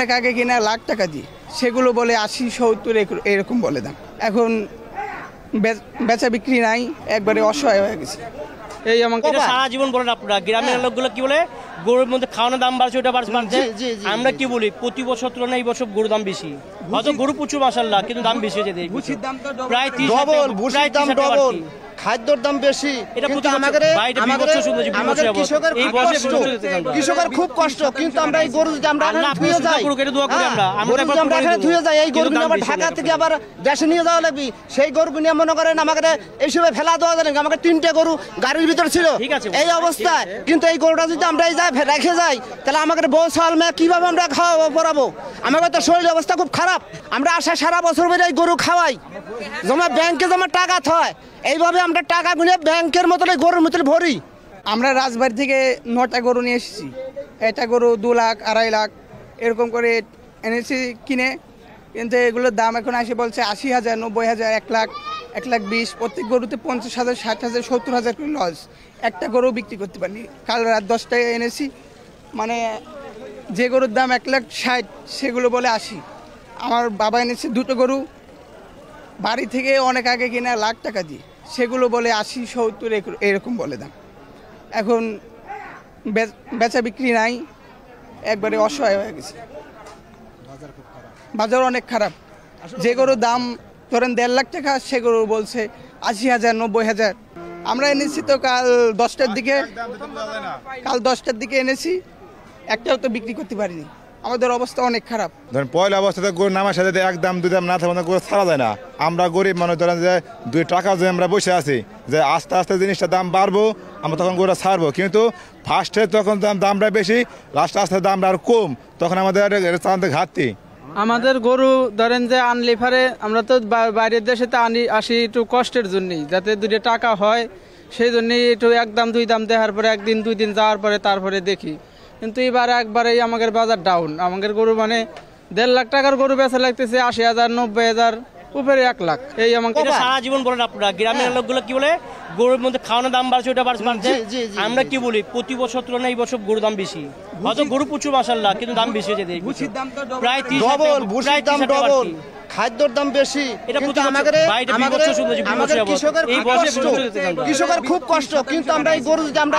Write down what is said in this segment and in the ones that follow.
আগে কিনা লাখ টাকা দিয়ে সেগুলো বলে ৮০-৭০ এরকম বলে দাম। এখন বেচা বিক্রি নাই, একবারে অসহায় হয়ে গেছে। এই আমাকে সারা জীবন বলেন আপনারা গ্রামের লোকগুলো কি বলে গরুর মধ্যে খাওয়ানোর দাম বাড়ছে, ওটা বাড়ছে। আমরা কি বলি প্রতি বছর তুলনায় এই বছর গরুর দাম বেশি, হয়তো গরু প্রচুর মাশাআল্লাহ, কিন্তু দাম বেশি হয়ে যায়। প্রায় 30 খাদ্যর দাম বেশি, কিন্তু কৃষকের খুব কষ্ট। কিন্তু আমরা এই গরু যদি আমরা ধুয়ে যাই, এই গরু আবার ঢাকা থেকে আবার দেশে নিয়ে যাওয়া লাগবে। সেই গরু নিয়ে মনে করেন আমাকে এইসবে ফেলা দেওয়া যাবে। আমাকে 3টে গরু গাড়ির ভিতর ছিল এই অবস্থায়, কিন্তু এই গরুটা যদি আমরা এই রেখে যাই তাহলে আমাকে বউ সাল মেয়ে কিভাবে আমরা খাওয়াবো পড়াবো? আমাকে তো শরীর অবস্থা খুব খারাপ। আমরা সারা বছর ধরে এই গরু খাওয়াই, জমা ব্যাংকে জমা টাকা থয়, এইভাবে আমরা টাকা গুনে ব্যাংকের মতন গরুর মতন ভরি। আমরা রাজবাড়ি থেকে 9টা গরু নিয়ে এসেছি। একটা গরু 2 লাখ 2.5 লাখ এরকম করে এনেছি কিনে, কিন্তু এগুলোর দাম এখন আসে বলছে 80,000, 90,000, 1 লাখ, 1,20,000। প্রত্যেক গরুতে 50,000, 60,000, 70,000 করে লস। একটা গরু বিক্রি করতে পারিনি। কাল রাত 10টায় এনেছি, মানে যে গরুর দাম 1,60,000 সেগুলো বলে 80। আমার বাবা এনেছে 2টো গরু বাড়ি থেকে অনেক আগে কিনা লাখ টাকা দিয়ে, সেগুলো বলে 80-70 এরকম বলে দাম। এখন বেচা বিক্রি নাই, একবারে অসহায় হয়ে গেছে। বাজার অনেক খারাপ। যে গরুর দাম ধরেন 1.5 লাখ টাকা, সে গরু বলছে 80,000, 90,000। আমরা এনেছি তো কাল 10টার দিকে এনেছি, একটাও তো বিক্রি করতে পারিনি। আমাদের অবস্থা অনেক খারাপ। ধরেন পয়লা অবস্থাতে গরু নামার সাথে 1 দাম 2 দাম না থাকলে গরু ছাড়া যায় না। আমরা গরিব মানুষ, ধরেন যে 2 টাকা যে আমরা বসে আছি যে আস্তে আস্তে জিনিসটা দাম বাড়বো, আমরা তখন গরুটা ছাড়বো। কিন্তু ফার্স্টে তখন দামটা বেশি, লাস্টে আস্তে দামটা আর কম, তখন আমাদের ঘাটতি। আমাদের গরু ধরেন যে আনলিফারে আমরা তো বাইরের দেশে আসি একটু কষ্টের জন্যই, যাতে 2 টাকা হয়, সেই জন্যই একটু 1 দাম 2 দাম দেওয়ার পরে 1 দিন 2 দিন যাওয়ার পরে তারপরে দেখি। কিন্তু এবার একবারেই আমাদের বাজার ডাউন। আমাদের গরু মানে 1.5 লাখ টাকার গরু বেচা লাগতেছে 80,000, 90,000, উপরে 1 লাখ। এই আমাকে সারা জীবন বলেন আপনারা গ্রামের লোকগুলো কি বলে গরুর মধ্যে খাওয়ানোর দাম বাড়ছে, ওটা বাড়ছে। আমরা কি বলি প্রতি বছর তুলনায় এই বছর গরুর দাম বেশি, হয়তো গরু প্রচুর মাশাআল্লাহ, কিন্তু দাম বেশি হয়ে যায়। প্রায় 30 খাদ্যর দাম বেশি, কিন্তু কৃষকের খুব কষ্ট। কিন্তু আমরা এই গরু যদি আমরা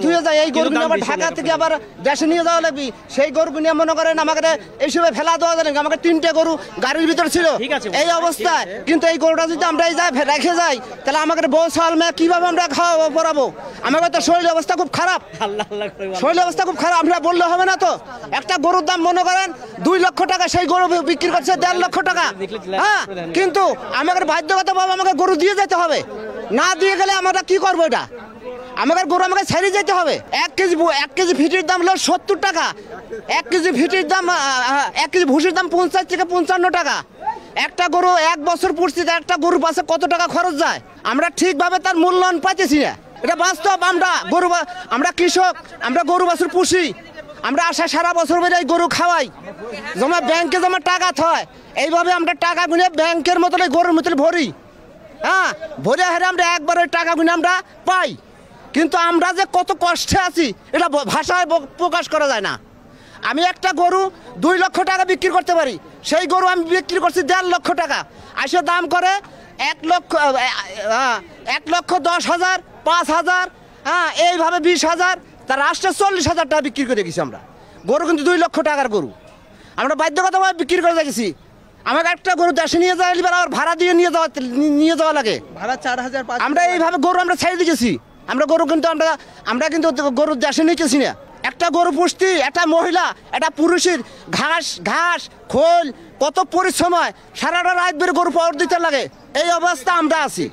ধুয়ে যাই, এই গরু আবার ঢাকা থেকে আবার দেশে নিয়ে যাওয়া লাগবে। সেই গরু নিয়ে মনে করেন আমাকে এইসবে ফেলা দেওয়া যাবে। আমাকে 3টে গরু গাড়ির ভিতর ছিল এই অবস্থায়, কিন্তু এই গরুটা যদি আমরা এই রেখে যাই তাহলে আমাকে বউ সাল মেয়ে কিভাবে আমরা খাওয়াবো পড়াবো? আমাকে তো শরীর অবস্থা খুব খারাপ, শরীর অবস্থা খুব খারাপ। আমরা বললে হবে না তো। একটা গরুর দাম মনে করেন 2 লক্ষ টাকা, সেই গরু বিক্রি করছে 1.5 লক্ষ টাকা। হ্যাঁ, কিন্তু আমাদের বাধ্যগত ভাবে আমাকে গরু দিয়ে যেতে হবে। না দিয়ে গেলে আমরা কি করবো? এটা আমাদের গরু আমাকে ছেড়ে যেতে হবে। 1 কেজি ফিটির দাম হলো 70 টাকা। 1 কেজি ফিটির দাম 1 কেজি ভুসির দাম 50 থেকে 55 টাকা। একটা গরু 1 বছর পুষছি, একটা গরু পাশে কত টাকা খরচ যায়? আমরা ঠিকভাবে তার মূল্যায়ন পাইতেছি না। এটা বাস্তব। আমরা কৃষক, আমরা গরু বাছুর পুষি, আমরা সারা বছর ধরে এই গরু খাওয়াই, জমা ব্যাংকে জমা টাকা থয়, এইভাবে আমরা টাকা গুনে ব্যাংকের মতন গরুর মতন ভরি। হ্যাঁ, ভরে হেরে আমরা একবার ওই টাকা গুনে আমরা পাই। কিন্তু আমরা যে কত কষ্টে আছি এটা ভাষায় প্রকাশ করা যায় না। আমি একটা গরু 2 লক্ষ টাকা বিক্রি করতে পারি, সেই গরু আমি বিক্রি করছি 1.5 লক্ষ টাকা। আসে দাম করে 1,10,000, 5,000, হ্যাঁ, এইভাবে 20,000, তার রাষ্ট্রে 40,000 টাকা বিক্রি করে গেছি আমরা। গরু কিন্তু 2 লক্ষ টাকার গরু আমরা বাধ্যগতভাবে বিক্রি করে গেছি। আমাকে একটা গরু দেশে নিয়ে যাওয়া আবার ভাড়া দিয়ে নিয়ে যাওয়া লাগে, ভাড়া 4,000। আমরা এইভাবে গরু আমরা ছেড়ে দিয়েছি। আমরা গরু কিন্তু আমরা কিন্তু গরু দেশে নিতেছি না। একটা গরু পুষতি, একটা মহিলা, একটা পুরুষের ঘাস খোল কত পরিশ্রম হয়, সারাটা রাত বের গরু পাওয়ার দিতে লাগে। এই অবস্থা আমরা আছি।